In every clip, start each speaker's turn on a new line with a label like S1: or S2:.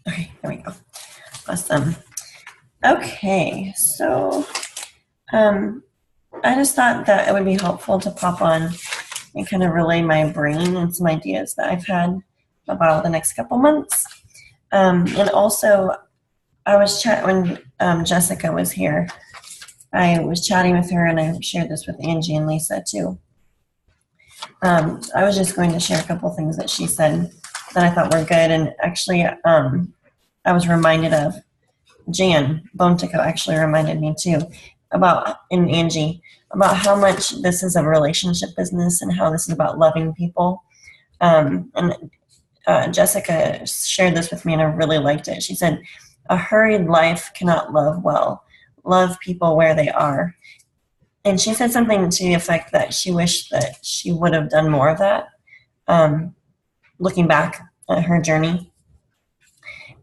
S1: Okay, there we go. Awesome. Okay, so I just thought that it would be helpful to pop on and kind of relay my brain and some ideas that I've had about the next couple months. And also, I was when Jessica was here. I was chatting with her, and I shared this with Angie and Lisa too. I was just going to share a couple things that she said that I thought were good, and actually, I was reminded of Jan Bontico. Actually, reminded me too about and Angie about how much this is a relationship business and how this is about loving people. And Jessica shared this with me, and I really liked it. She said, "A hurried life cannot love well. Love people where they are." And she said something to the effect that she wished that she would have done more of that, looking back at her journey.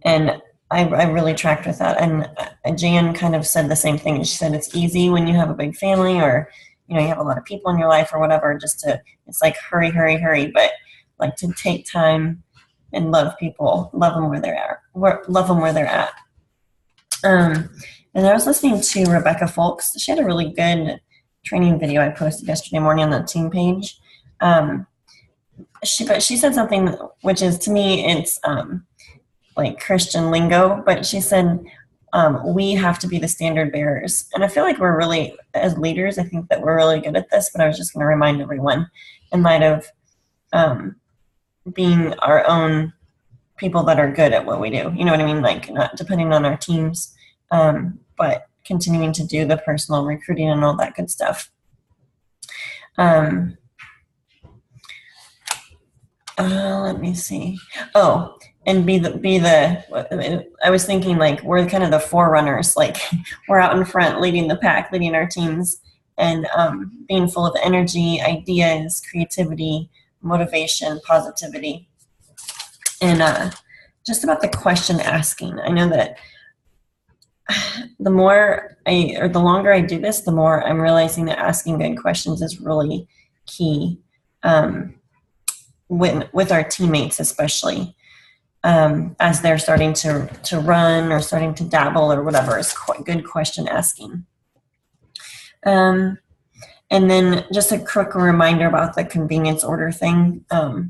S1: And I really tracked with that. And Jan kind of said the same thing. She said it's easy when you have a big family, or you have a lot of people in your life or whatever, just to, it's like hurry, hurry, hurry. But like to take time and love people, love them where they're at, love them where they're at. And I was listening to Rebecca Folks. She had a really good training video I posted yesterday morning on the team page. She said something which is, to me, it's like Christian lingo, but she said we have to be the standard bearers. And I feel like we're really, as leaders, I think that we're really good at this, but I was just going to remind everyone in light of being our own people that are good at what we do. You know what I mean? Like, not depending on our teams, but continuing to do the personal recruiting and all that good stuff. Let me see. Oh, and be the, I was thinking, like, we're kind of the forerunners, like we're out in front leading the pack, leading our teams, and being full of energy, ideas, creativity, motivation, positivity. And just about the question asking. I know that the longer I do this, the more I'm realizing that asking good questions is really key, with our teammates, especially as they're starting to run or starting to dabble or whatever. Is quite good question asking. And then just a quick reminder about the convenience order thing. I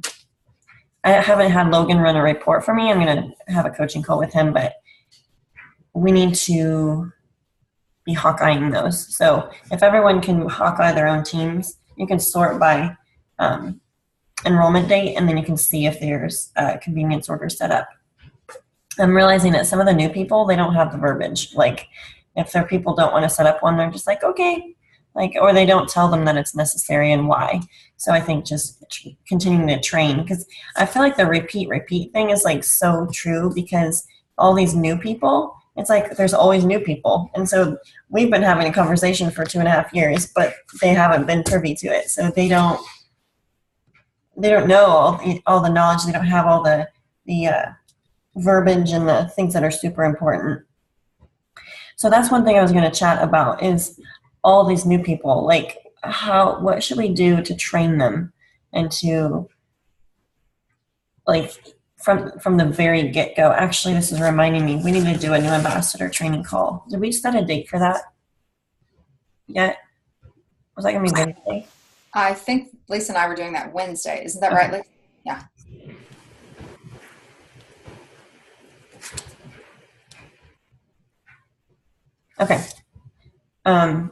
S1: haven't had Logan run a report for me. I'm going to have a coaching call with him, but we need to be Hawkeyeing those. So if everyone can Hawkeye their own teams, you can sort by enrollment date, and then you can see if there's a convenience order set up. I'm realizing that some of the new people, they don't have the verbiage. Like, if their people don't want to set up one, they're just like, okay. Like, or they don't tell them that it's necessary and why. So I think just continuing to train, because I feel like the repeat thing is like so true, because all these new people, it's like there's always new people. And so we've been having a conversation for 2.5 years, but they haven't been privy to it. So they don't know all the knowledge. They don't have all the verbiage and the things that are super important. So that's one thing I was going to chat about, is all these new people. Like, what should we do to train them and to, like, from the very get-go. Actually, this is reminding me, we need to do a new ambassador training call. Did we set a date for that yet? Was that going to be Wednesday?
S2: I think Lisa and I were doing that Wednesday. Isn't that right, Lisa? Yeah.
S1: Okay.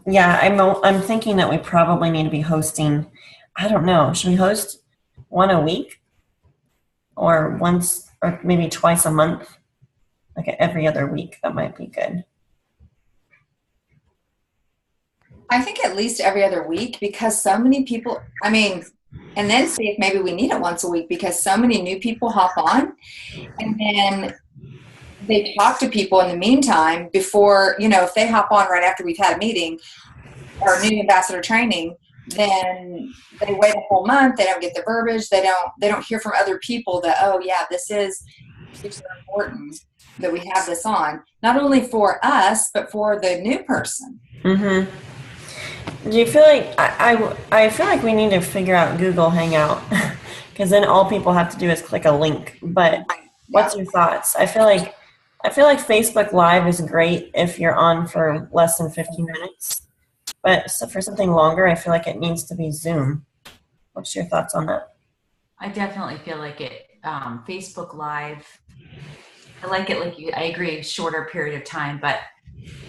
S1: Yeah, I'm thinking that we probably need to be hosting, I don't know, should we host one a week? Or once, or maybe twice a month? Like every other week, that might be good.
S2: I think at least every other week, because so many people, and then see if maybe we need it once a week, because so many new people hop on, and then they talk to people in the meantime before, if they hop on right after we've had a meeting or new ambassador training, then they wait a whole month. They don't get the verbiage. They don't hear from other people that, oh yeah, this is super important that we have this on, not only for us, but for the new person.
S1: Mm-hmm. Do you feel like, I feel like we need to figure out Google Hangout, because then all people have to do is click a link. But What's your thoughts? I feel like Facebook Live is great if you're on for less than 15 minutes. But so for something longer, I feel like it needs to be Zoom. What's your thoughts on that?
S3: I definitely feel like it. Facebook Live, I like it. Like you, I agree, shorter period of time. But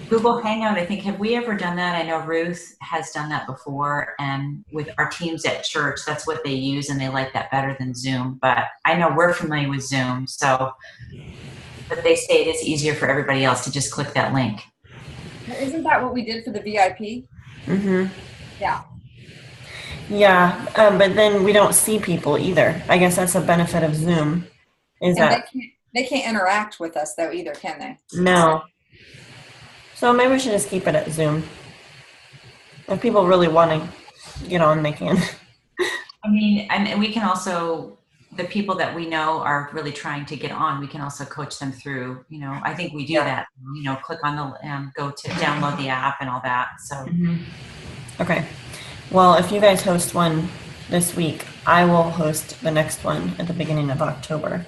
S3: Google Hangout, I think, have we ever done that? I know Ruth has done that before, and with our teams at church, that's what they use, and they like that better than Zoom. But I know we're familiar with Zoom, so. But they say it is easier for everybody else to just click that link.
S2: Isn't that what we did for the VIP?
S1: Mm-hmm.
S2: Yeah.
S1: Yeah, but then we don't see people either. I guess that's a benefit of Zoom. Is
S2: And
S1: that
S2: they can't interact with us though either, can they?
S1: no? So maybe we should just keep it at Zoom. If people really want to get on, they can.
S3: I mean, and we can also, the people that we know are really trying to get on, we can also coach them through, I think we do that, click on the, go to download the app and all that. So.
S1: Okay. Well, if you guys host one this week, I will host the next one at the beginning of October.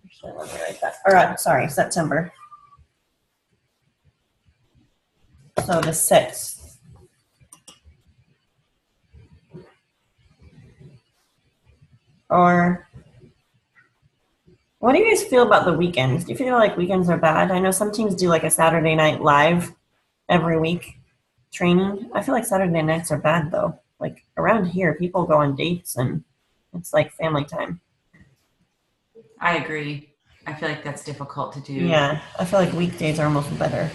S1: Actually, let me write that. Or, sorry, September. So the 6th. Or what do you guys feel about the weekends? Do you feel like weekends are bad? I know some teams do like a Saturday night live every week training. I feel like Saturday nights are bad though. Like around here, people go on dates and it's like family time.
S3: I agree. I feel like that's difficult to do.
S1: Yeah, I feel like weekdays are almost better.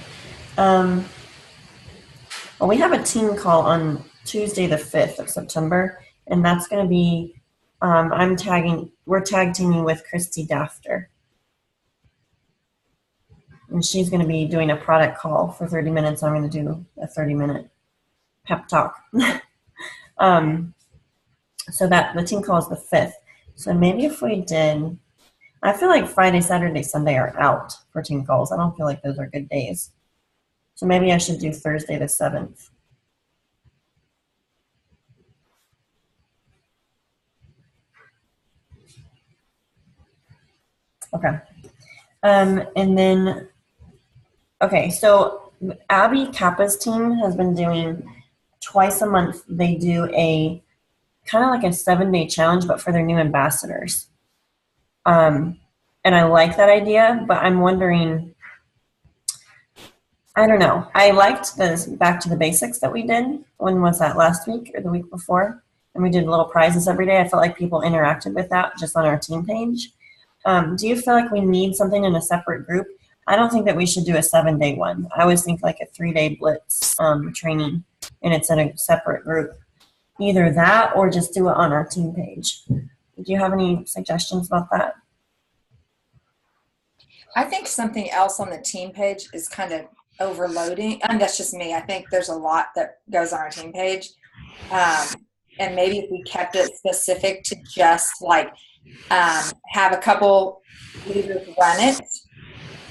S1: Well, we have a team call on Tuesday, the 5th of September, and that's going to be, we're tag teaming with Christy Dafter. And she's going to be doing a product call for 30 minutes. I'm going to do a 30-minute pep talk. So that the team call is the 5th. So maybe if we did, I feel like Friday, Saturday, Sunday are out for team calls. I don't feel like those are good days. So maybe I should do Thursday the 7th. Okay. And then, okay, so Abby Kappa's team has been doing twice a month. They do a kind of like a 7-day challenge, but for their new ambassadors. And I like that idea, but I'm wondering, I don't know. I liked this Back to the Basics that we did. When was that, last week or the week before? And we did little prizes every day. I felt like people interacted with that just on our team page. Do you feel like we need something in a separate group? I don't think that we should do a 7-day one. I always think like a 3-day blitz training, and it's in a separate group. Either that or just do it on our team page. Do you have any suggestions about that?
S2: I think something else on the team page is kind of overloading. And that's just me. I think there's a lot that goes on our team page. And maybe if we kept it specific to just like have a couple leaders run it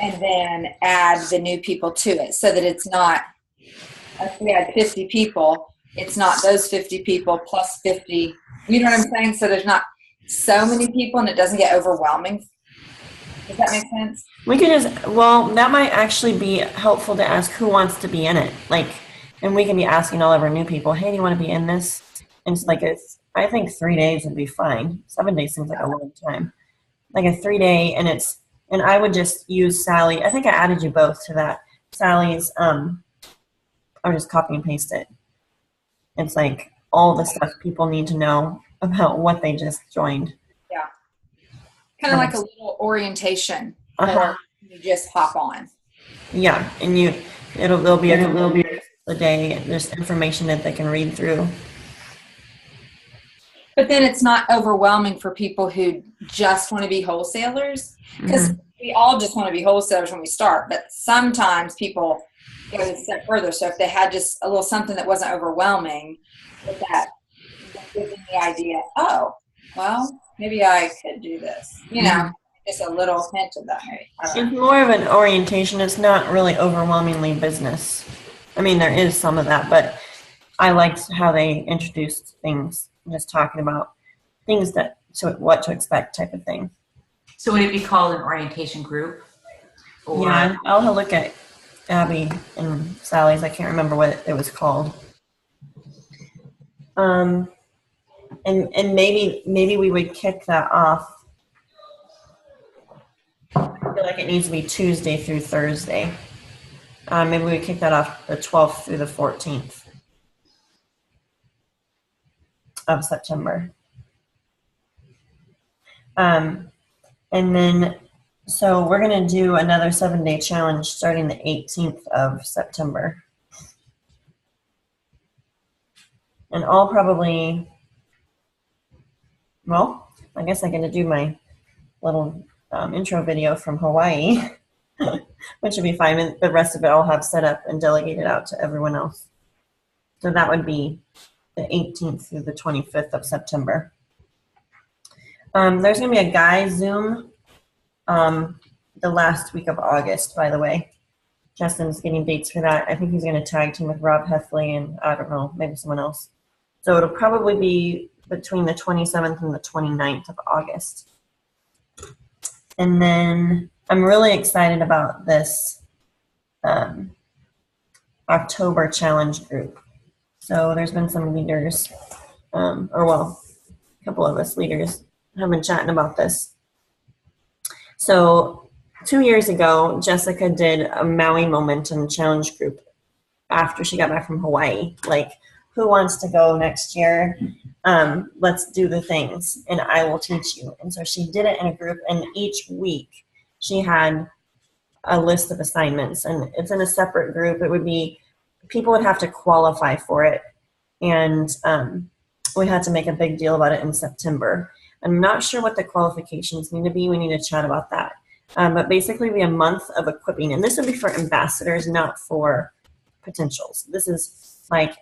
S2: and then add the new people to it so that it's not, if we had 50 people, it's not those 50 people plus 50. You know what I'm saying? So there's not so many people and it doesn't get overwhelming. Does that make sense?
S1: We could just, well, that might actually be helpful to ask who wants to be in it. Like, and we can be asking all of our new people, hey, do you want to be in this? And it's like, I think 3 days would be fine. 7 days seems like a long time. Like a 3-day, and I would just use Sally. I think I added you both to that. Sally's, I would just copy and paste it. It's like all the stuff people need to know about what they just joined.
S2: Yeah. Kind of like a little orientation or you just hop on.
S1: Yeah, and there'll be a day. There's information that they can read through.
S2: But then it's not overwhelming for people who just want to be wholesalers, because we all just want to be wholesalers when we start. But sometimes people go a step further. So if they had just a little something that wasn't overwhelming, with that gives them the idea, oh, well, maybe I could do this. You know, just a little hint of that maybe.
S1: It's more of an orientation. It's not really overwhelmingly business. I mean, there is some of that, but I liked how they introduced things, just talking about things what to expect type of thing.
S3: So would it be called an orientation group? Or
S1: Yeah, I'll have a look at Abby and Sally's. I can't remember what it was called. And maybe we would kick that off. I feel like it needs to be Tuesday through Thursday. Maybe we would kick that off the 12th through the 14th of September. And then, so we're going to do another 7-day challenge starting the 18th of September. And I'll probably, well, I guess I'm going to do my little intro video from Hawaii, which would be fine. And the rest of it I'll have set up and delegated out to everyone else. So that would be the 18th through the 25th of September. There's going to be a guy Zoom the last week of August, by the way. Justin's getting dates for that. I think he's going to tag team with Rob Heffley and I don't know, maybe someone else. So it'll probably be between the 27th and the 29th of August. And then I'm really excited about this October challenge group. So there's been some leaders, a couple of us leaders have been chatting about this. So 2 years ago, Jessica did a Maui Momentum challenge group after she got back from Hawaii. Like, who wants to go next year? Let's do the things, and I will teach you. And so she did it in a group, and each week she had a list of assignments, and it's in a separate group. It would be, people would have to qualify for it, and we had to make a big deal about it in September. I'm not sure what the qualifications need to be. We need to chat about that. But basically, be a month of equipping, and this would be for ambassadors, not for potentials. This is like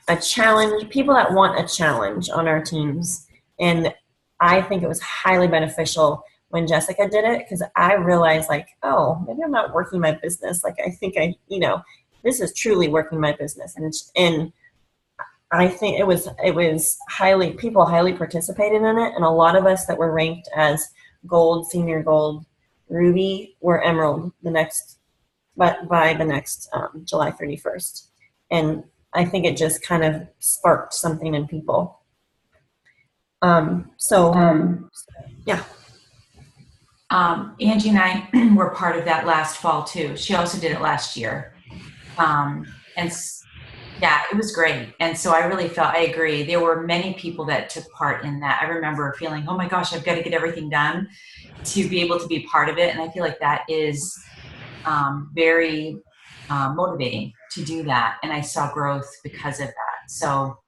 S1: a challenge, people that want a challenge on our teams. And I think it was highly beneficial when Jessica did it, because I realized, like, oh, maybe I'm not working my business. Like, I think this is truly working my business. And I think it was people highly participated in it. And a lot of us that were ranked as gold, senior gold, ruby, were emerald by the next July 31st. And I think it just kind of sparked something in people. Yeah.
S3: Angie and I were part of that last fall too. She also did it last year. Yeah, it was great. And so I really felt, I agree. There were many people that took part in that. I remember feeling, oh my gosh, I've got to get everything done to be able to be part of it. And I feel like that is very motivating to do that. And I saw growth because of that. So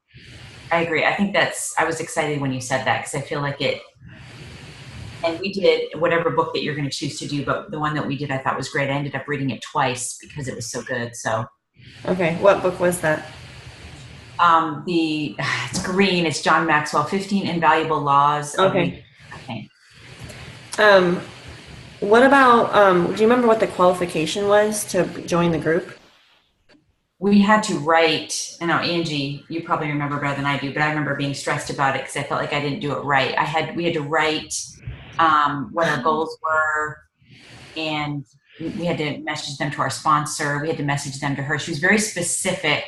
S3: I agree. I think I was excited when you said that, because I feel like and we did whatever book that you're going to choose to do, but the one that we did I thought was great. I ended up reading it twice because it was so good. So.
S1: Okay, what book was that?
S3: It's green. It's John Maxwell, 15 Invaluable Laws.
S1: Okay. What about, do you remember what the qualification was to join the group?
S3: We had to write, I know, Angie, you probably remember better than I do, but I remember being stressed about it because I felt like I didn't do it right. We had to write what our goals were, and we had to message them to our sponsor. We had to message them to her. She was very specific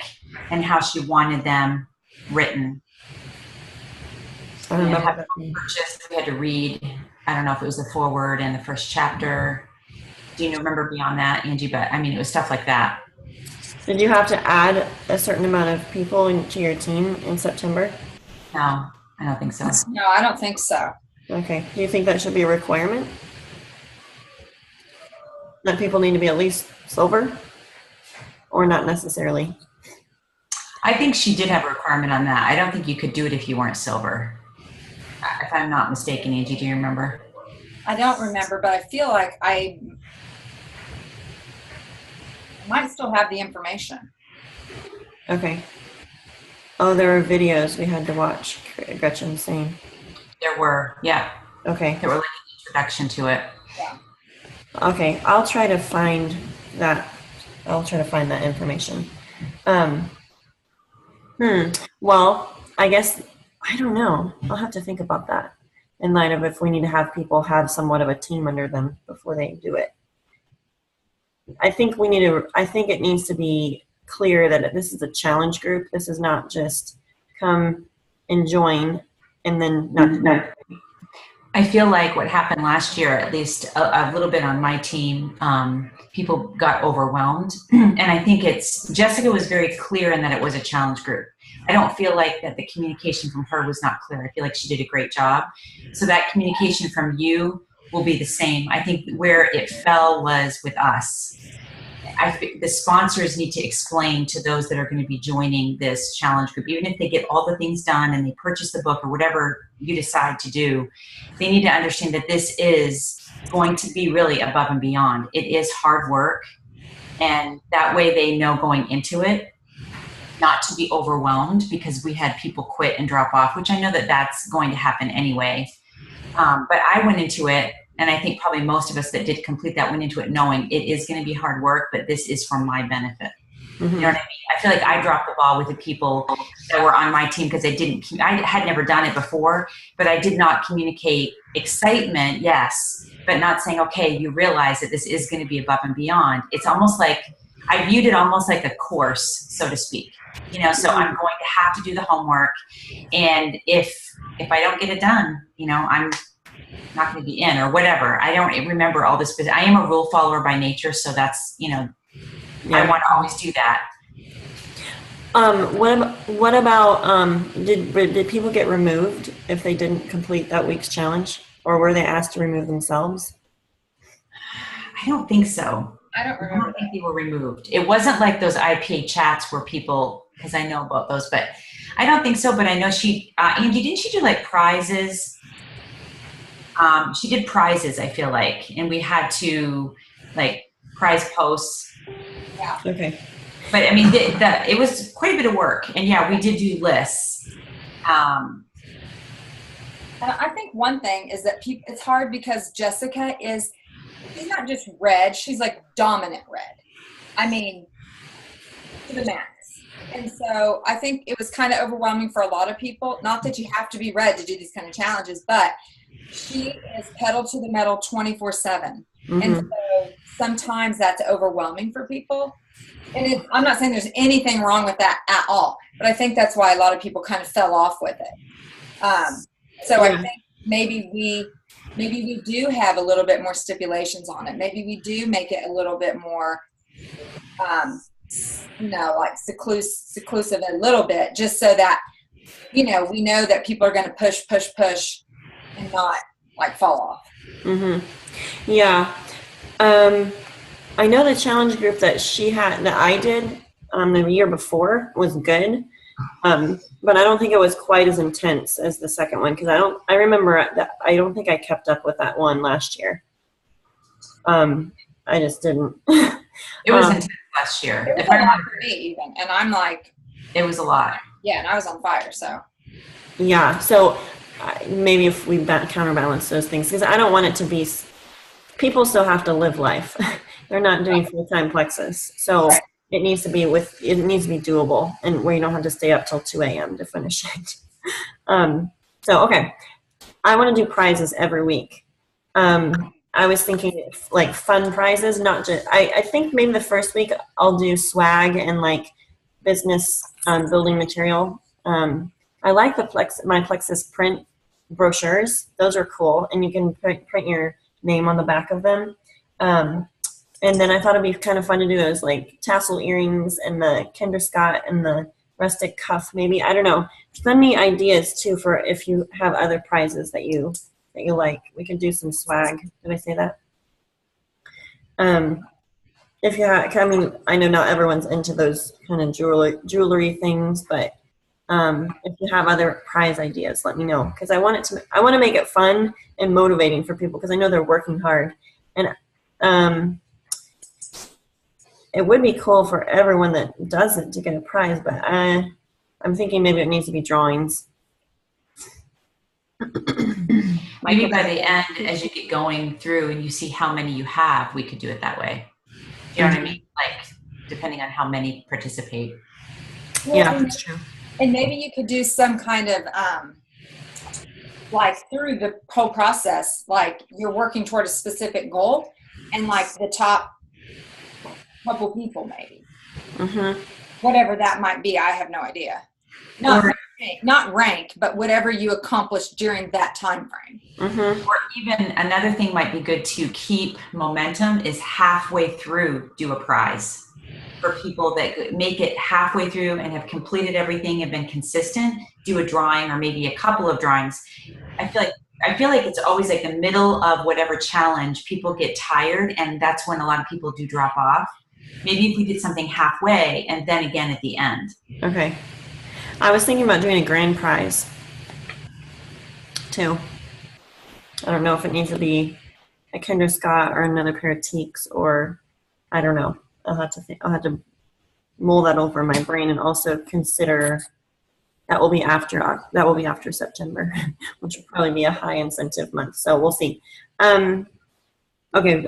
S3: in how she wanted them written.
S1: I don't know.
S3: We had to read, I don't know if it was the foreword and the first chapter. Do you remember beyond that, Angie? But I mean, it was stuff like that.
S1: Did you have to add a certain amount of people into your team in September?
S3: No, I don't think so.
S2: No, I don't think so.
S1: Okay. Do you think that should be a requirement? That people need to be at least silver? Or not necessarily?
S3: I think she did have a requirement on that. I don't think you could do it if you weren't silver. If I'm not mistaken, Angie, do you remember?
S2: I don't remember, but I feel like I might still have the information.
S1: Okay. Oh, there were videos we had to watch, Gretchen's saying.
S3: There were, yeah.
S1: Okay.
S3: There were like an introduction to it.
S2: Yeah.
S1: Okay, I'll try to find that. I'll try to find that information. Well, I guess, I don't know. I'll have to think about that. in light of if we need to have people have somewhat of a team under them before they do it. I think it needs to be clear that this is a challenge group. This is not just come and join and then not.
S3: I feel like what happened last year, at least a little bit on my team, people got overwhelmed. And I think Jessica was very clear in that it was a challenge group. I don't feel like that the communication from her was not clear. I feel like she did a great job. So that communication from you will be the same. I think where it fell was with us. The sponsors need to explain to those that are going to be joining this challenge group, even if they get all the things done and they purchase the book or whatever you decide to do, they need to understand that this is going to be really above and beyond. It is hard work, and that way they know going into it not to be overwhelmed, because we had people quit and drop off, which I know that that's going to happen anyway. But I went into it, and I think probably most of us that did complete that went into it knowing it is going to be hard work, but this is for my benefit. Mm-hmm. You know what I mean? I feel like I dropped the ball with the people that were on my team because I had never done it before, but I did not communicate excitement, yes, but not saying, okay, you realize that this is going to be above and beyond. It's almost like, I viewed it almost like a course, so to speak. You know, so I'm going to have to do the homework, and if I don't get it done, you know, I'm not going to be in or whatever. I don't remember all this, but I am a rule follower by nature, so that's, you know, yeah. I want to always do that.
S1: What about did people get removed if they didn't complete that week's challenge, or were they asked to remove themselves?
S3: I don't think so.
S2: I don't remember.
S3: I don't think they were removed. It wasn't like those IPA chats where people, because I know about those, but I don't think so. But I know Angie, didn't she do like prizes? She did prizes, I feel like, and we had to like prize posts.
S2: Yeah.
S1: Okay.
S3: But I mean, it was quite a bit of work, and yeah, we did do lists.
S2: And I think one thing is that it's hard because Jessica she's not just red, she's like dominant red. I mean, to the max. And so I think it was kind of overwhelming for a lot of people. Not that you have to be red to do these kind of challenges, but she is pedal to the metal 24/7. Mm-hmm. And so sometimes that's overwhelming for people. And I'm not saying there's anything wrong with that at all, but I think that's why a lot of people kind of fell off with it. So I think maybe we do have a little bit more stipulations on it. Maybe we do make it a little bit more, like seclusive a little bit, just so that, we know that people are going to push and not like fall off.
S1: Mm-hmm. Yeah. I know the challenge group that I did the year before was good. But I don't think it was quite as intense as the second one, because I remember that I don't think I kept up with that one last year. I just didn't.
S3: It was intense last year.
S2: It was a lot for me even, and I'm like,
S3: it was a lot.
S2: Yeah, and I was on fire, so.
S1: Yeah, so maybe if we counterbalance those things, because I don't want it to be. People still have to live life. They're not doing full-time Plexus, so. Right. It needs to be doable, and where you don't have to stay up till 2 a.m. to finish it. So, okay. I want to do prizes every week. I was thinking like fun prizes, not just, I think maybe the first week I'll do swag and like business building material. I like my Plexus print brochures. Those are cool, and you can print your name on the back of them. And then I thought it'd be kind of fun to do those like tassel earrings and the Kinder Scott and the rustic cuff, maybe. I don't know. Send me ideas too for if you have other prizes that you like. We could do some swag. Did I say that? If you have, I mean, I know not everyone's into those kind of jewelry things, but if you have other prize ideas, let me know, because I want to make it fun and motivating for people, because I know they're working hard, and it would be cool for everyone that does it to get a prize, but I'm thinking maybe it needs to be drawings.
S3: Maybe by the end, as you get going through and you see how many you have, we could do it that way. You know what I mean? Like, depending on how many participate.
S1: Yeah, that's true.
S2: And maybe you could do some kind of like through the whole process, like you're working toward a specific goal, and like the top couple people maybe,
S1: Mm-hmm.
S2: whatever that might be. I have no idea. Not rank, but whatever you accomplished during that time frame.
S1: Mm-hmm.
S3: Or even another thing might be good to keep momentum is halfway through do a prize. For people that make it halfway through and have completed everything and been consistent, do a drawing or maybe a couple of drawings. I feel like it's always like the middle of whatever challenge, people get tired, and that's when a lot of people do drop off. Maybe if we did something halfway and then again at the end.
S1: Okay. I was thinking about doing a grand prize too. I don't know if it needs to be a Kinder Scott or another pair of Teaks, or I don't know. I'll have to mull that over in my brain, and also consider that will be after September, which will probably be a high incentive month. So we'll see. Okay,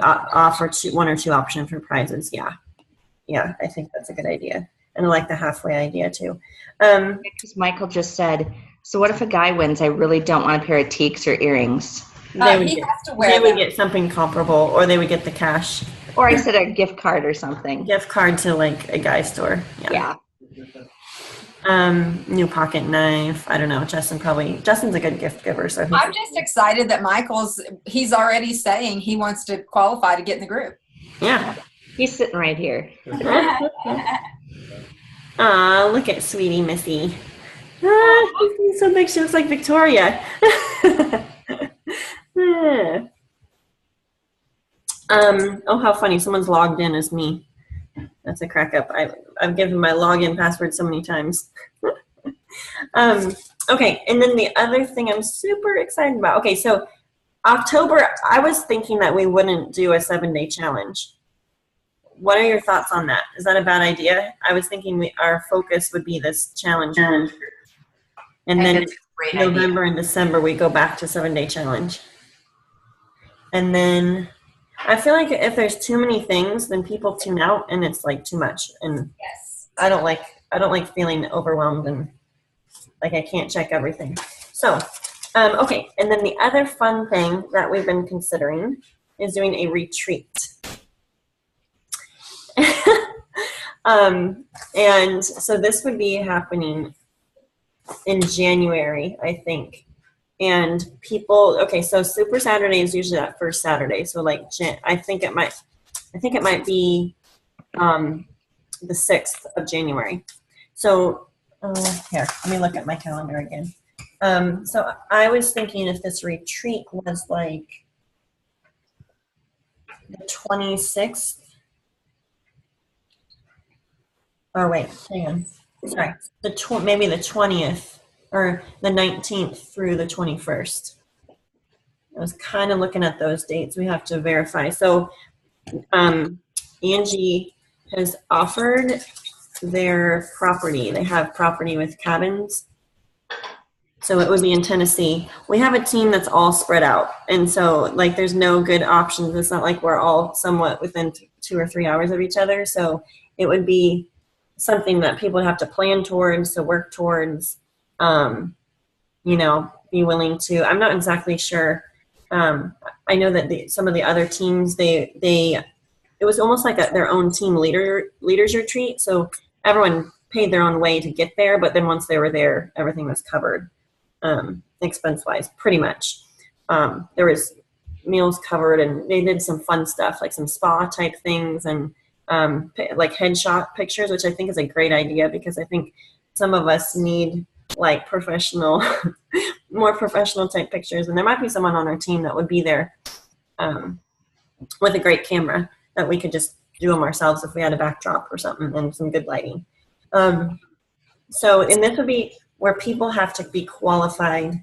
S1: offer one or two options for prizes. Yeah, I think that's a good idea, and I like the halfway idea too.
S4: Because Michael just said, so what if a guy wins? I really don't want a pair of teaks or earrings.
S2: He has to wear
S1: They would
S2: them.
S1: get something comparable, or they would get the cash
S4: Or I said a gift card or something.
S1: gift card to like a guy store.
S4: Yeah.
S1: New pocket knife. I don't know. Justin's a good gift giver, so
S2: I'm just excited that he's already saying he wants to qualify to get in the group.
S1: yeah.
S4: He's sitting right here.
S1: Aw, look at sweetie Missy. She's so big, she looks like Victoria. Oh, how funny. Someone's logged in as me. That's a crack up. I've given my login password so many times. Okay, and then the other thing I'm super excited about. Okay, so October, I was thinking that we wouldn't do a 7-day challenge. What are your thoughts on that? Is that a bad idea? I was thinking our focus would be this challenge. And then
S3: Great
S1: November and December, we go back to 7-day challenge. And then I feel like if there's too many things, then people tune out and it's like too much. And
S2: Yes.
S1: I don't like feeling overwhelmed and like I can't check everything. So, okay. And then the other fun thing that we've been considering is doing a retreat. And so this would be happening in January, I think. And people, okay, so Super Saturday is usually that first Saturday. So like, I think it might be the 6th of January. So here, let me look at my calendar again. So I was thinking if this retreat was like the 26th. Oh wait, hang on. Sorry, maybe the 20th or the 19th through the 21st. I was kind of looking at those dates. We have to verify. So Angie has offered their property. They have property with cabins. So it would be in Tennessee. We have a team that's all spread out. And so like there's no good options. It's not like we're all somewhat within 2 or 3 hours of each other. So it would be something that people would have to plan towards, to work towards, be willing to. I'm not exactly sure. I know that some of the other teams, it was almost like their own team leaders retreat. So everyone paid their own way to get there, but then once they were there, everything was covered, expense-wise, pretty much. There was meals covered, and they did some fun stuff, like some spa type things, and like headshot pictures, which I think is a great idea because I think some of us need like more professional type pictures, and there might be someone on our team that would be there with a great camera that we could just do them ourselves if we had a backdrop or something and some good lighting. And this would be where people have to be qualified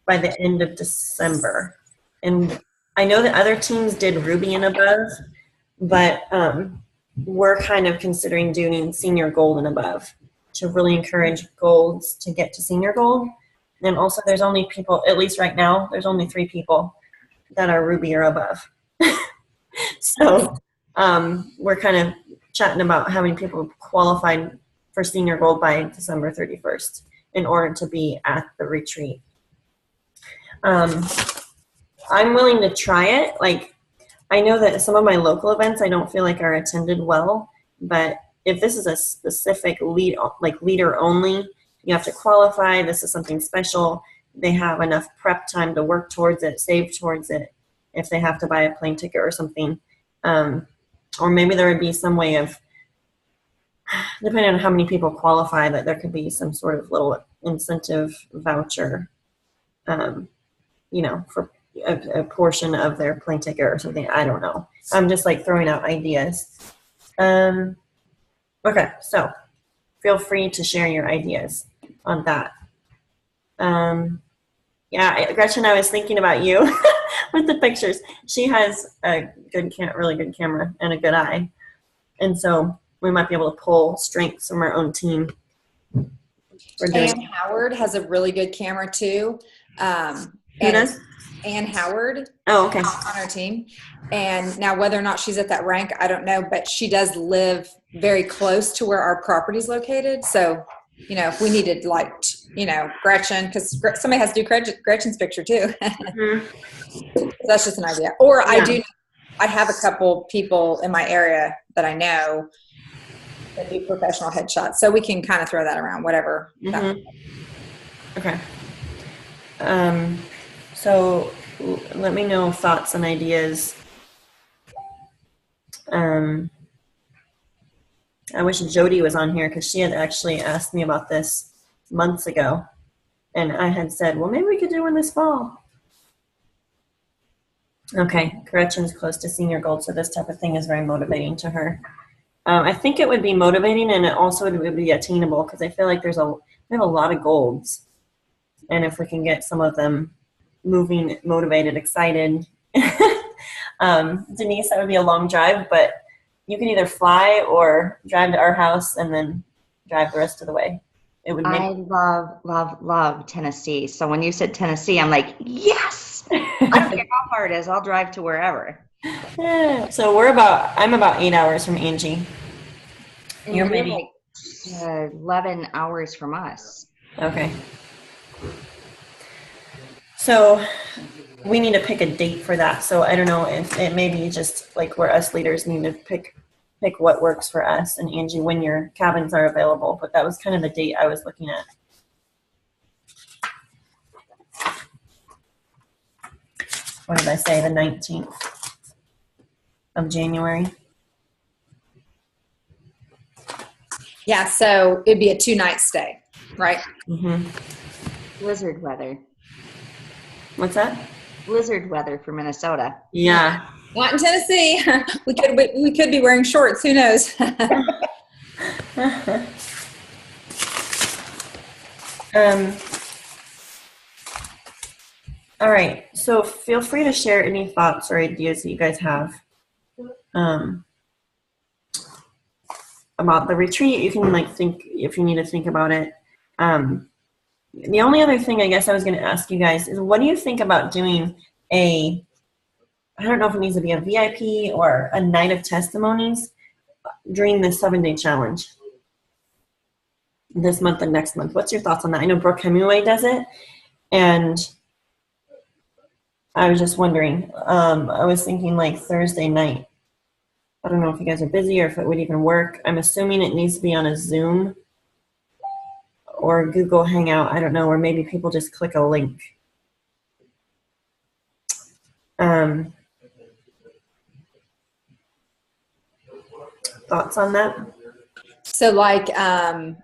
S1: by the end of December. And I know that other teams did Ruby and above, but we're kind of considering doing senior gold and above to really encourage golds to get to senior gold. And also there's only people, at least right now, there's only 3 people that are Ruby or above. So we're kind of chatting about how many people qualified for senior gold by December 31st in order to be at the retreat. I'm willing to try it. Like, I know that some of my local events I don't feel like are attended well, but if this is a specific leader only, you have to qualify. This is something special. They have enough prep time to work towards it, save towards it, if they have to buy a plane ticket or something. Or maybe there would be some way of, depending on how many people qualify, that there could be some sort of little incentive voucher, for a portion of their plane ticket or something. I don't know. I'm just like throwing out ideas. Okay, so feel free to share your ideas on that. Yeah, Gretchen, I was thinking about you with the pictures. She has a really good camera and a good eye. And so we might be able to pull strengths from our own team.
S2: Ann Howard has a really good camera too.
S1: Who does?
S2: Ann Howard.
S1: Oh, okay.
S2: On our team. And now whether or not she's at that rank, I don't know, but she does live very close to where our property is located. So, if we needed Gretchen, because somebody has to do Gretchen's picture too.
S1: Mm-hmm.
S2: That's just an idea. Or yeah. I have a couple people in my area that I know that do professional headshots. So we can kind of throw that around, whatever.
S1: Mm-hmm. Okay. So let me know thoughts and ideas. I wish Jody was on here because she had actually asked me about this months ago. And I had said, well, maybe we could do one this fall. Okay, Gretchen's close to senior gold, so this type of thing is very motivating to her. I think it would be motivating, and it also would be attainable because I feel like we have a lot of golds. And if we can get some of them moving, motivated, excited. Denise, that would be a long drive, but you can either fly or drive to our house and then drive the rest of the way.
S4: I love Tennessee. So when you said Tennessee, I'm like, yes! I don't care how far it is. I'll drive to wherever.
S1: Yeah. So I'm about 8 hours from Angie. You're maybe
S4: like 11 hours from us.
S1: Okay. So we need to pick a date for that. So I don't know if it may be just like where us leaders need to pick what works for us, and Angie, when your cabins are available. But that was kind of the date I was looking at. What did I say? The 19th of January.
S2: Yeah, so it'd be a 2-night stay, right?
S1: Mm-hmm.
S4: Blizzard weather.
S1: What's that?
S4: Blizzard weather for Minnesota.
S1: Yeah.
S2: Not in Tennessee. We could be wearing shorts. Who knows?
S1: All right. So feel free to share any thoughts or ideas that you guys have about the retreat. You can think if you need to think about it. The only other thing I guess I was going to ask you guys is, what do you think about doing I don't know if it needs to be a VIP or a night of testimonies during the 7-day challenge this month and next month? What's your thoughts on that? I know Brooke Hemingway does it, and I was just wondering, I was thinking like Thursday night. I don't know if you guys are busy or if it would even work. I'm assuming it needs to be on a Zoom or Google Hangout. I don't know, or maybe people just click a link. Thoughts on that?
S2: So like the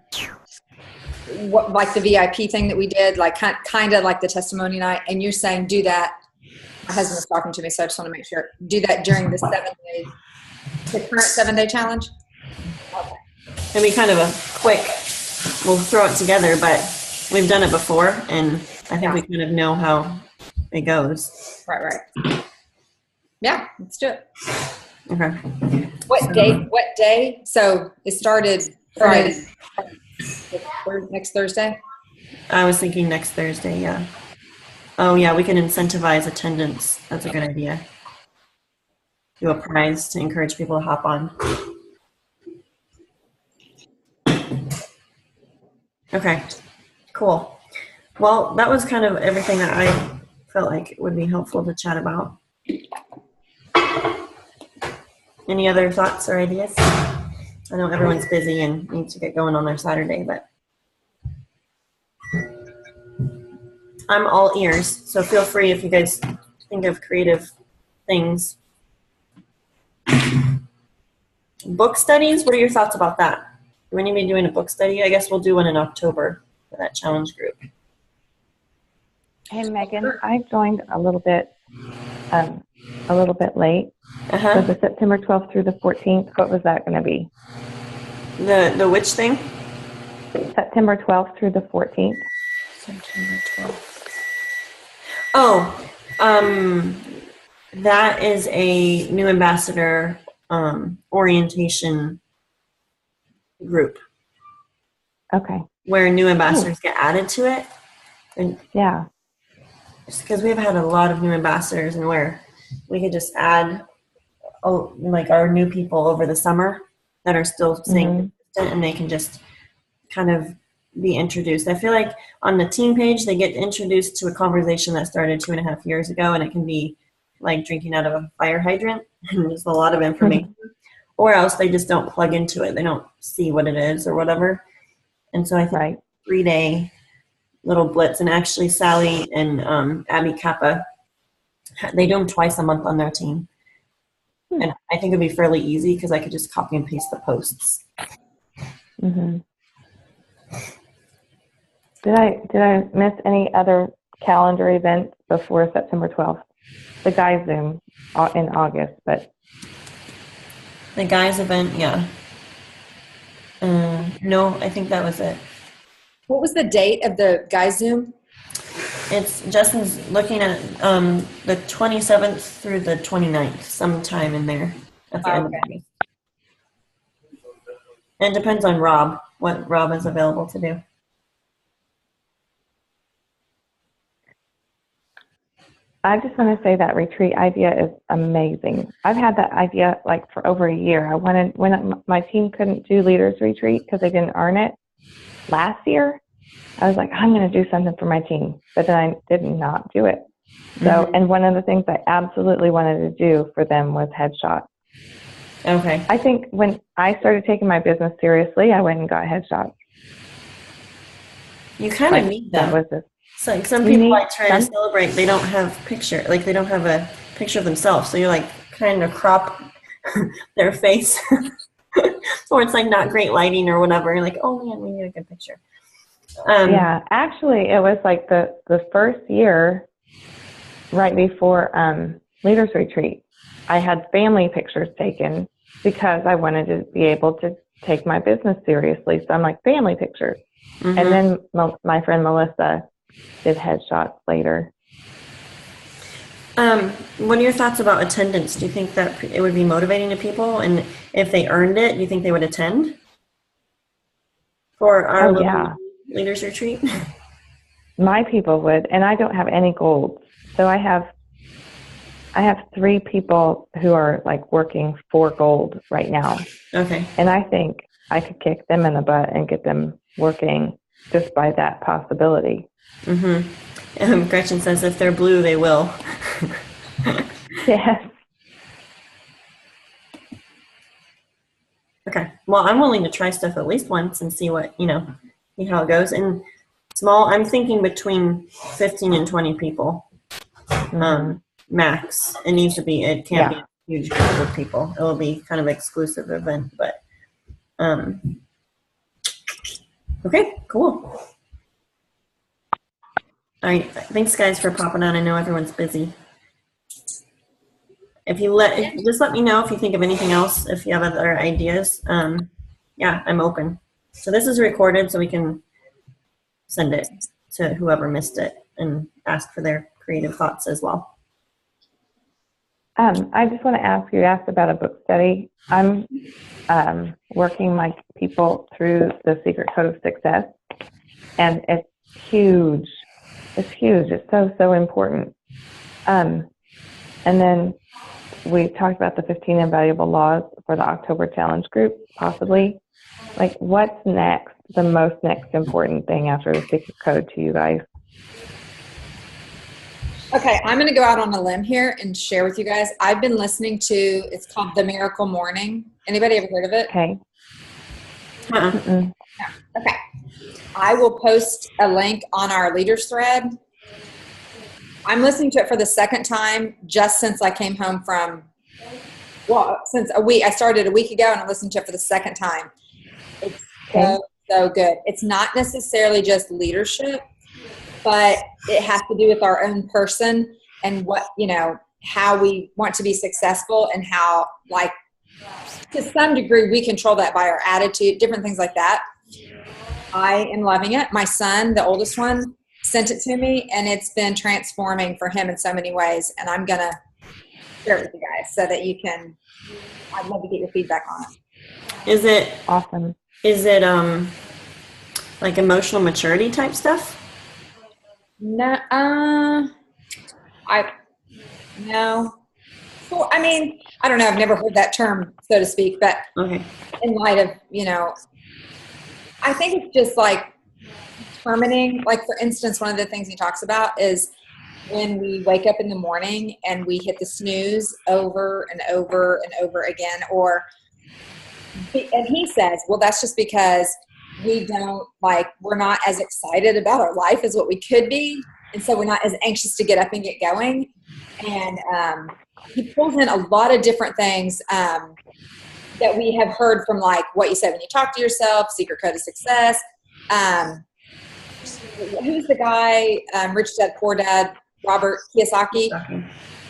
S2: VIP thing that we did, like kind of like the testimony night, and you're saying do that. My husband was talking to me, so I just want to make sure. Do that during the current 7-day challenge? Okay.
S1: It'll be kind of a quick, we'll throw it together, but we've done it before, and I think we kind of know how it goes.
S2: Right. Yeah, let's do it.
S1: Okay.
S2: What day? So it started Friday. Next Thursday?
S1: I was thinking next Thursday, yeah. Oh, yeah, we can incentivize attendance. That's a good idea. Do a prize to encourage people to hop on. Okay, cool. Well, that was kind of everything that I felt like it would be helpful to chat about. Any other thoughts or ideas? I know everyone's busy and needs to get going on their Saturday, but I'm all ears. So feel free if you guys think of creative things. Book studies, what are your thoughts about that? Do we need to be doing a book study? I guess we'll do one in October for that challenge group.
S5: Hey, Megan, I joined a little bit late. So the September 12th through the 14th, what was that going to be?
S1: The which thing?
S5: September 12th through the 14th.
S1: September 12th. Oh, that is a new ambassador orientation group.
S5: Okay.
S1: Where new ambassadors get added to it. And
S5: yeah.
S1: Because we've had a lot of new ambassadors, and where we could just add like our new people over the summer that are still staying consistent, and they can just kind of be introduced. I feel like on the team page, they get introduced to a conversation that started 2.5 years ago, and it can be like drinking out of a fire hydrant. There's a lot of information. Or else they just don't plug into it. They don't see what it is or whatever. And so I think 3-day little blitz, and actually Sally and Abby Kappa, they do them twice a month on their team. And I think it'd be fairly easy because I could just copy and paste the posts.
S5: Mm-hmm. Did I miss any other calendar events before September 12th? The guys Zoom in August, but
S1: the guys event, yeah. No, I think that was it.
S2: What was the date of the guys Zoom?
S1: It's Justin's looking at the 27th through the 29th, sometime in there at the end of the week. And it depends on Rob, what Rob is available to do.
S5: I just want to say that retreat idea is amazing. I've had that idea like for over a year. I wanted, when my team couldn't do leaders retreat because they didn't earn it last year, I was like, I'm going to do something for my team, but then I did not do it. So, and one of the things I absolutely wanted to do for them was headshots.
S1: Okay.
S5: I think when I started taking my business seriously, I went and got headshots.
S1: You kind of need them.
S5: That was this.
S1: So some people I try to celebrate, they don't have picture, like they don't have a picture of themselves. So you like kind of crop their face, or it's like not great lighting or whatever. You're like, oh man, we need a good picture.
S5: Yeah, actually, it was like the first year, right before Leaders Retreat, I had family pictures taken because I wanted to be able to take my business seriously. So I'm like, family pictures. And then my friend Melissa did headshots later.
S1: What are your thoughts about attendance? Do you think that it would be motivating to people? And if they earned it, do you think they would attend for our Leaders Retreat?
S5: My people would, and I don't have any gold. So I have 3 people who are like working for gold right now.
S1: Okay.
S5: And I think I could kick them in the butt and get them working just by that possibility.
S1: Gretchen says if they're blue, they will.
S5: Yes.
S1: Okay. Well, I'm willing to try stuff at least once and see what, see how it goes. And small, I'm thinking between 15 and 20 people. Max. It can't be a huge group of people. It will be kind of exclusive event, but okay, cool. All right, thanks guys for popping on. I know everyone's busy. If you just let me know if you think of anything else, if you have other ideas. Yeah, I'm open. So this is recorded so we can send it to whoever missed it and ask for their creative thoughts as well.
S5: I just want to ask, you asked about a book study. I'm working my people through The Secret Code of Success, and it's huge. It's huge. It's so important. And then we talked about the 15 invaluable laws for the October challenge group, possibly. Like, what's next? The most next important thing after the Secret Code to you guys?
S2: Okay, I'm going to go out on a limb here and share with you guys. I've been listening to, it's called The Miracle Morning. Anybody ever heard of it?
S5: Okay.
S1: Uh-uh.
S5: Mm-mm.
S2: Okay. I will post a link on our leaders thread. I'm listening to it for the second time just since I came home from, well, since a week. I started a week ago and I listened to it for the second time. It's so good. It's not necessarily just leadership, but it has to do with our own person and what, how we want to be successful and how, like, to some degree, we control that by our attitude, different things like that. I am loving it. My son, the oldest one, sent it to me, and it's been transforming for him in so many ways. And I'm going to share it with you guys so that I'd love to get your feedback on it.
S1: Is it
S5: Awesome.
S1: like emotional maturity type stuff?
S2: No, no. Well, I mean, I don't know. I've never heard that term, so to speak, but
S1: Okay.
S2: in light of, I think it's just like determining, like, for instance, one of the things he talks about is when we wake up in the morning and we hit the snooze over and over and over again, and he says, well, that's just because we're not as excited about our life as what we could be. And so we're not as anxious to get up and get going. And he pulls in a lot of different things that we have heard from, like what you said when you talk to yourself, Secret Code of Success. Who's the guy, Rich Dad, Poor Dad, Robert Kiyosaki?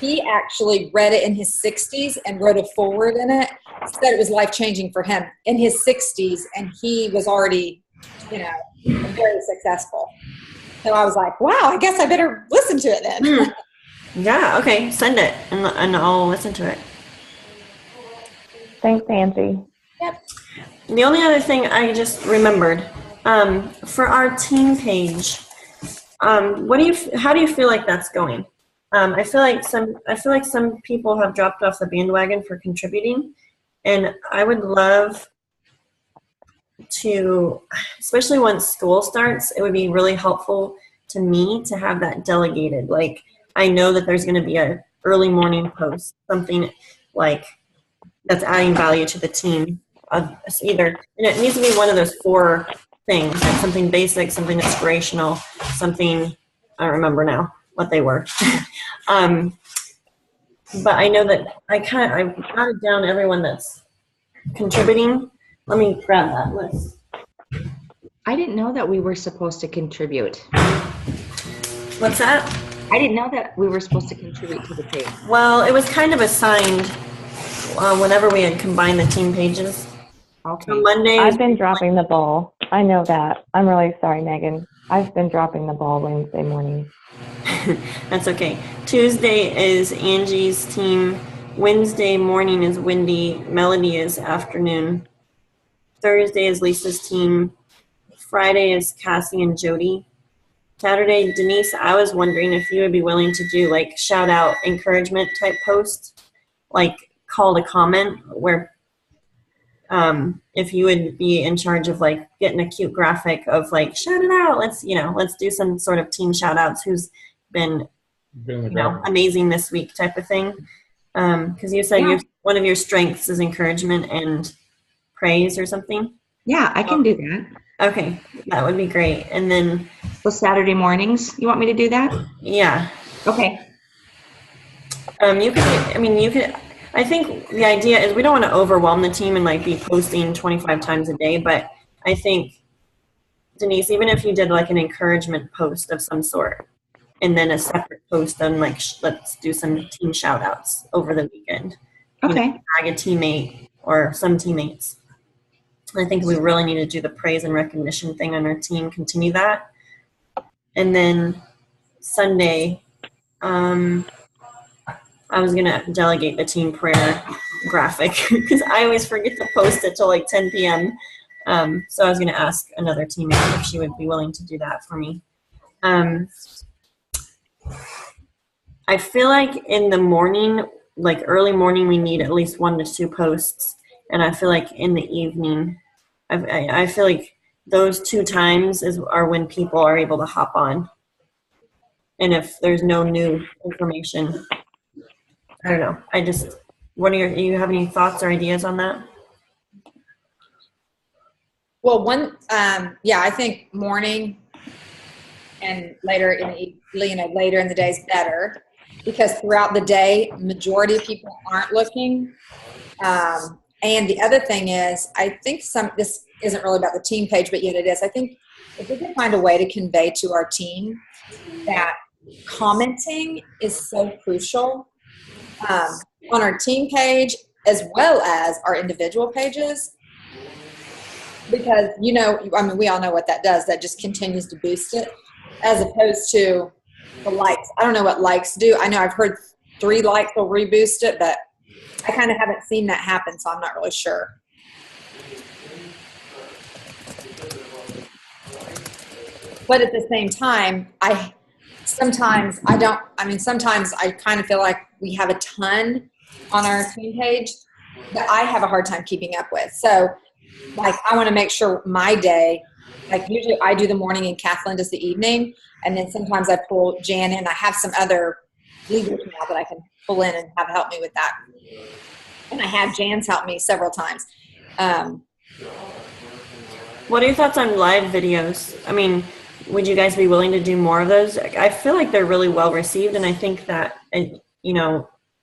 S2: He actually read it in his 60s and wrote a foreword in it. Said it was life-changing for him in his 60s, and he was already, very successful. So I was like, wow, I guess I better listen to it then.
S1: Yeah, okay. Send it, and I'll listen to it.
S5: Thanks, Angie.
S2: Yep.
S1: The only other thing I just remembered, for our team page, how do you feel like that's going? I feel like some people have dropped off the bandwagon for contributing, and I would love to, especially once school starts, it would be really helpful to me to have that delegated. Like, I know that there's going to be a early morning post, something like that's adding value to the team. And it needs to be one of those 4 things, like something basic, something inspirational, something, I don't remember now what they were. But I know that I've jotted down everyone that's contributing. Let me grab that list.
S4: I didn't know that we were supposed to contribute.
S1: What's that?
S4: I didn't know that we were supposed to contribute to the page.
S1: Well, it was kind of assigned whenever we had combined the team pages.
S4: Okay.
S1: So Monday.
S5: I've been dropping the ball. I know that. I'm really sorry, Megan. I've been dropping the ball Wednesday morning.
S1: That's okay. Tuesday is Angie's team. Wednesday morning is Wendy. Melody is afternoon. Thursday is Lisa's team. Friday is Cassie and Jody. Saturday, Denise, I was wondering if you would be willing to do like shout out encouragement type posts, like call to comment, where if you would be in charge of like getting a cute graphic of like shout it out, let's do some sort of team shout outs who's been amazing this week type of thing. Because you said one of your strengths is encouragement and praise or something.
S4: Yeah, I can do that.
S1: Okay, that would be great. And then
S4: So Saturday mornings, you want me to do that?
S1: yeah,
S4: Okay.
S1: you could. I think the idea is we don't want to overwhelm the team and like be posting 25 times a day, but I think, Denise, even if you did like an encouragement post of some sort and then a separate post on like, let's do some team shout outs over the weekend.
S4: Okay.
S1: Tag a teammate or some teammates. I think we really need to do the praise and recognition thing on our team, continue that. And then Sunday, I was going to delegate the team prayer graphic because I always forget to post it till like 10 p.m. So I was going to ask another teammate if she would be willing to do that for me. I feel like in the morning, like early morning, we need at least 1 to 2 posts. And I feel like in the evening, I feel like those 2 times are when people are able to hop on. And if there's no new information, I don't know. You have any thoughts or ideas on that?
S2: Well, I think morning and later later in the day is better, because throughout the day, majority of people aren't looking. And the other thing is, I think this isn't really about the team page, but yet it is. I think if we can find a way to convey to our team that commenting is so crucial on our team page as well as our individual pages, because we all know what that does. That just continues to boost it, as opposed to the likes. I don't know what likes do. I know I've heard 3 likes will reboost it, but I kind of haven't seen that happen, so I'm not really sure. But at the same time, sometimes I kind of feel like we have a ton on our team page that I have a hard time keeping up with. So, like, I want to make sure my day, like, usually I do the morning and Kathleen does the evening, and then sometimes I pull Jan in. I have some other leaders now that I can pull in and have help me with that. And I have Jan's helped me several times.
S1: What are your thoughts on live videos? I mean, would you guys be willing to do more of those? I feel like they're really well received, and I think that,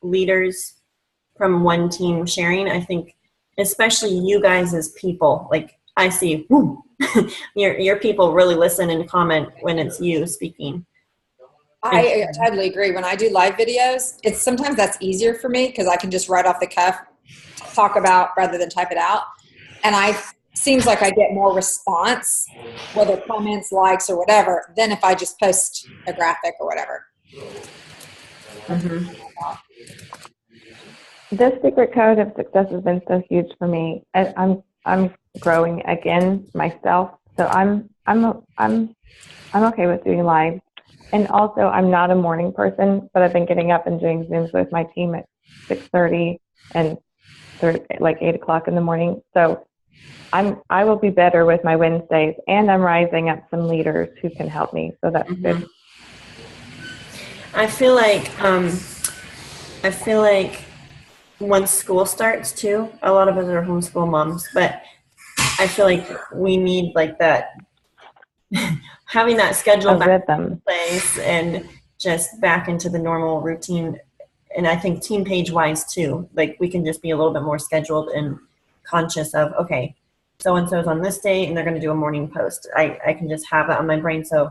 S1: leaders from one team sharing, I think, especially you guys as people, like, I see, your people really listen and comment when it's you speaking.
S2: I totally agree. When I do live videos, sometimes that's easier for me because I can just right off the cuff talk about rather than type it out. And seems like I get more response, whether comments, likes, or whatever, than if I just post a graphic or whatever.
S1: Mm-hmm.
S5: This secret code of success has been so huge for me. I'm growing again myself, so I'm okay with doing live. And also, I'm not a morning person, but I've been getting up and doing Zooms with my team at 6:30 and like 8 o'clock in the morning. So I will be better with my Wednesdays, and I'm rising up some leaders who can help me. So that's good.
S1: I feel like once school starts too, a lot of us are homeschool moms, but I feel like we need like that having that schedule back in place and just back into the normal routine. And I think team page wise too, like we can just be a little bit more scheduled and conscious of, okay, so-and-so's on this day and they're going to do a morning post. I can just have that on my brain. So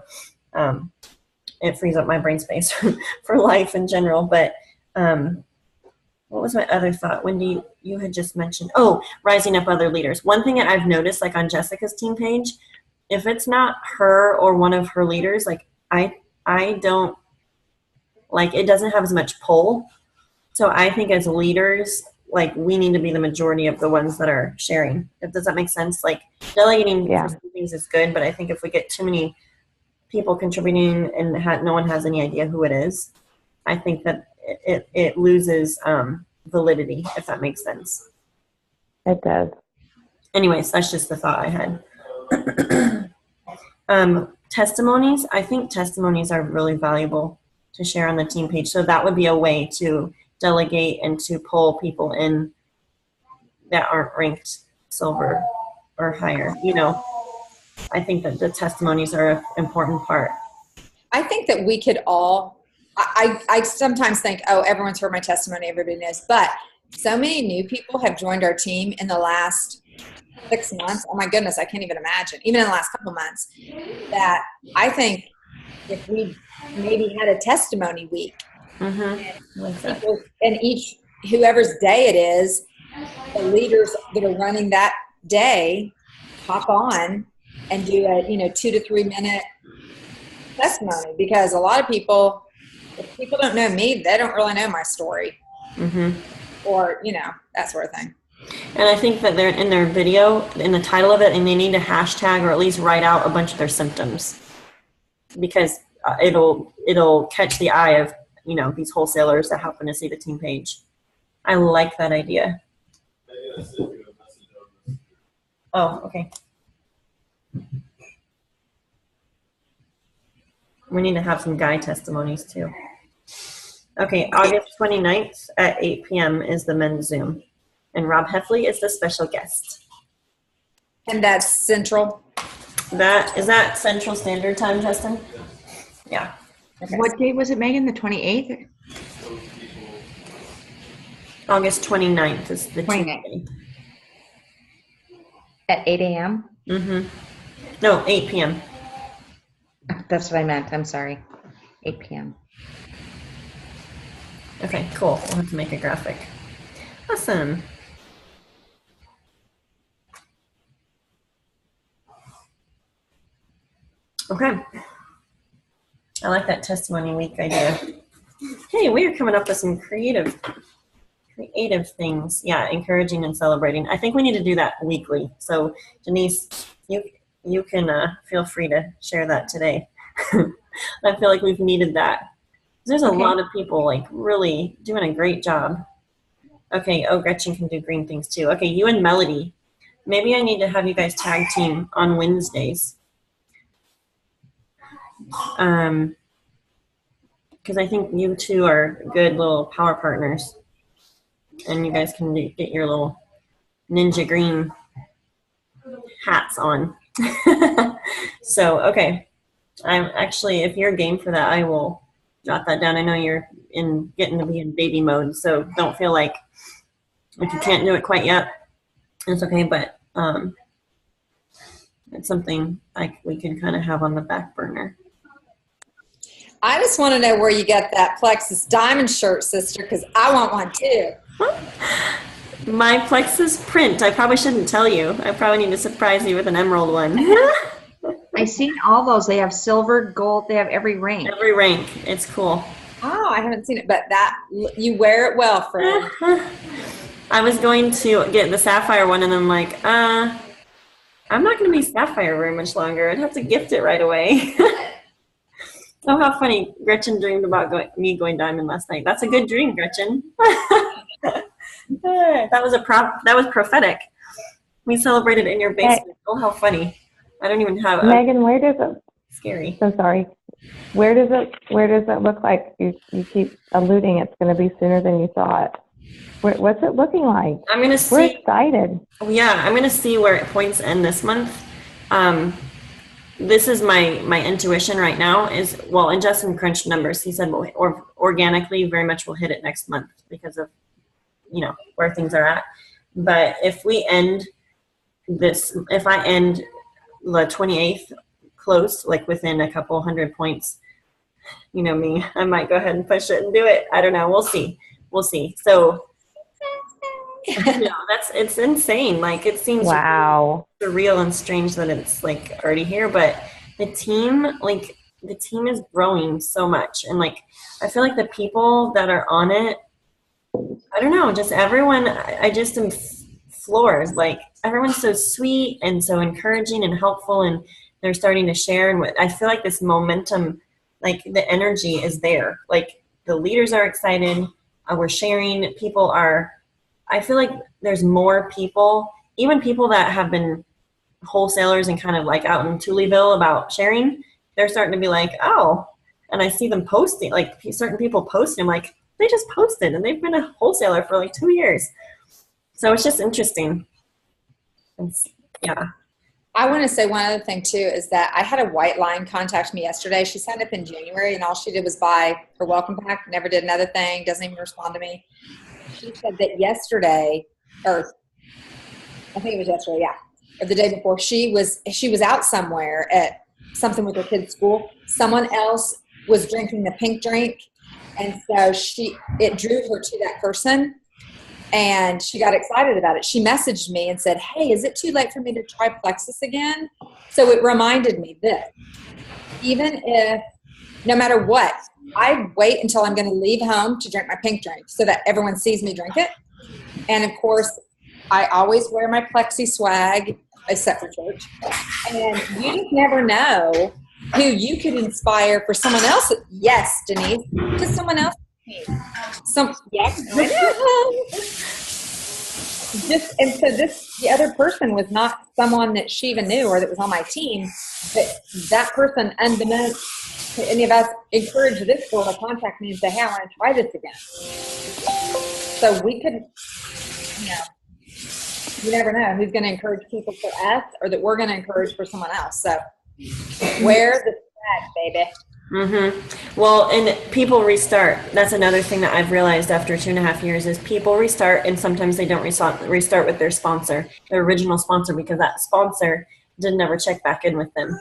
S1: it frees up my brain space for life in general. But what was my other thought? Wendy, you had just mentioned, rising up other leaders. One thing that I've noticed, like on Jessica's team page, if it's not her or one of her leaders, like I don't, like, it doesn't have as much pull. So I think as leaders, like, we need to be the majority of the ones that are sharing. Does that make sense? Like, delegating things is good, but I think if we get too many people contributing and no one has any idea who it is, I think that it loses validity, if that makes sense.
S5: It does.
S1: Anyways, that's just the thought I had. Testimonies. I think testimonies are really valuable to share on the team page. So that would be a way to delegate and to pull people in that aren't ranked silver or higher. I think that the testimonies are an important part.
S2: I think that we could all, I sometimes think, everyone's heard my testimony, everybody knows, but so many new people have joined our team in the last 6 months. Oh my goodness, I can't even imagine. Even in the last couple months, that I think if we maybe had a testimony week, and whoever's day it is, the leaders that are running that day hop on and do a 2 to 3 minute testimony, because a lot of people, if people don't know me, they don't really know my story, or that sort of thing.
S1: And I think that they're in their video, in the title of it, and they need to hashtag or at least write out a bunch of their symptoms, because it'll catch the eye of these wholesalers that happen to see the team page. I like that idea. Oh, okay. We need to have some guy testimonies too. Okay, August 29th at 8 p.m. is the men's Zoom. And Rob Heffley is the special guest.
S2: And that's Central.
S1: Is that Central Standard Time, Justin? Yeah.
S2: Okay.
S4: What date was it, Megan? The 28th?
S1: August 29th is the
S4: 29th.
S1: Tuesday.
S4: At 8 a.m.?
S1: Mm-hmm. No, 8 p.m.
S4: That's what I meant. I'm sorry. 8 p.m.
S1: Okay, cool. We'll have to make a graphic. Awesome. Okay. I like that testimony week idea. Hey, we are coming up with some creative things. Yeah, encouraging and celebrating. I think we need to do that weekly. So, Denise, you can feel free to share that today. I feel like we've needed that. There's a lot of people like really doing a great job. Okay, Gretchen can do green things too. Okay, you and Melody. Maybe I need to have you guys tag team on Wednesdays. Because I think you two are good little power partners. And you guys can get your little ninja green hats on. So, okay. I'm actually, if you're game for that, I will jot that down. I know you're getting to be in baby mode, so don't feel like you can't do it quite yet. It's okay, but it's something we can kind of have on the back burner.
S2: I just want to know where you got that Plexus diamond shirt, sister, because I want one too.
S1: My Plexus print. I probably shouldn't tell you. I probably need to surprise you with an emerald one.
S4: I've seen all those. They have silver, gold. They have every rank.
S1: Every rank. It's cool.
S2: Oh, I haven't seen it, but you wear it well, friend.
S1: I was going to get the sapphire one, and I'm like, I'm not going to be sapphire very much longer. I'd have to gift it right away. Oh, how funny. Gretchen dreamed about me going diamond last night. That's a good dream, Gretchen. That was prophetic. We celebrated in your basement. Oh, how funny. I don't even have
S5: Megan, where does it?
S1: Scary.
S5: So sorry. Where does it look like you keep alluding it's going to be sooner than you thought? What's it looking like?
S1: I'm going to see.
S5: We're excited.
S1: Yeah, I'm going to see where points end this month. This is my intuition right now is, well, and Justin crunched numbers. He said, well, organically, very much we'll hit it next month because of, where things are at. But if I end the 28th close, like within a couple hundred points, you know me, I might go ahead and push it and do it. I don't know. We'll see. So, it's insane. Like, it seems
S5: wow.
S1: surreal and strange that it's like already here, but the team is growing so much. And like, I feel like the people that are on it, I don't know, just everyone, I just am floored. Like, everyone's so sweet and so encouraging and helpful, and they're starting to share. And I feel like this momentum, like the energy is there. Like, the leaders are excited. We're sharing. I feel like there's more people, even people that have been wholesalers and kind of like out in Tullyville about sharing, they're starting to be like, oh, and I see them posting, like certain people posting, like they just posted and they've been a wholesaler for like 2 years. So it's just interesting. Yeah.
S2: I want to say one other thing too, is that I had a white line contact me yesterday. She signed up in January and all she did was buy her welcome pack, never did another thing, doesn't even respond to me. She said that yesterday, or I think it was yesterday, yeah, or the day before, she was out somewhere at something with her kid's school. Someone else was drinking the pink drink, and so it drew her to that person, and she got excited about it. She messaged me and said, hey, is it too late for me to try Plexus again? So it reminded me that even if, no matter what, I wait until I'm going to leave home to drink my pink drink so that everyone sees me drink it. And of course, I always wear my Plexi swag, except for church. And you just never know who you could inspire for someone else. Yes, Denise, to someone else. Yes. The other person was not someone that she even knew or that was on my team, but that person, unbeknownst
S6: any of us encourage this girl to contact me and say, hey, I want to try this again. So we could, you never know who's going to encourage people for us or that we're going to encourage for someone else. So wear the flag, baby.
S1: Mm-hmm. Well, and people restart. That's another thing that I've realized after 2.5 years is people restart, and sometimes they don't restart with their sponsor, their original sponsor, because that sponsor didn't ever check back in with them.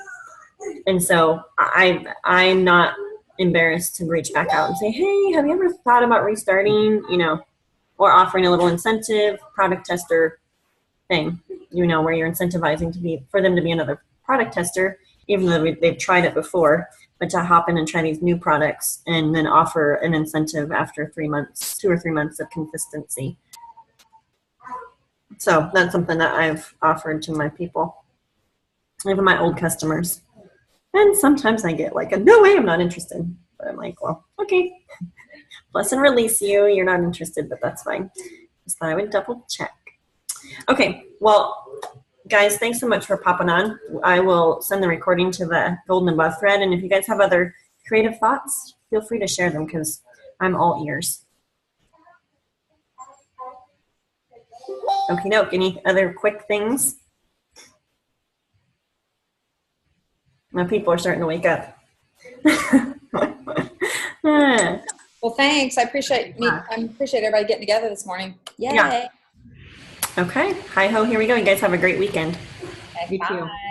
S1: And so I'm not embarrassed to reach back out and say, hey, have you ever thought about restarting, or offering a little incentive, product tester thing, where you're incentivizing for them to be another product tester, even though they've tried it before, but to hop in and try these new products and then offer an incentive after 2 or 3 months of consistency. So that's something that I've offered to my people, even my old customers. And sometimes I get like no way, I'm not interested. But I'm like, well, okay. Bless and release you. You're not interested, but that's fine. Just thought I would double check. Okay, well, guys, thanks so much for popping on. I will send the recording to the Golden Above thread, and if you guys have other creative thoughts, feel free to share them because I'm all ears. Okie doke. Any other quick things? My people are starting to wake up.
S6: Well, thanks. I appreciate everybody getting together this morning. Yay.
S1: Yeah. Okay. Hi ho. Here we go. You guys have a great weekend.
S6: Okay,
S4: You too.
S6: bye.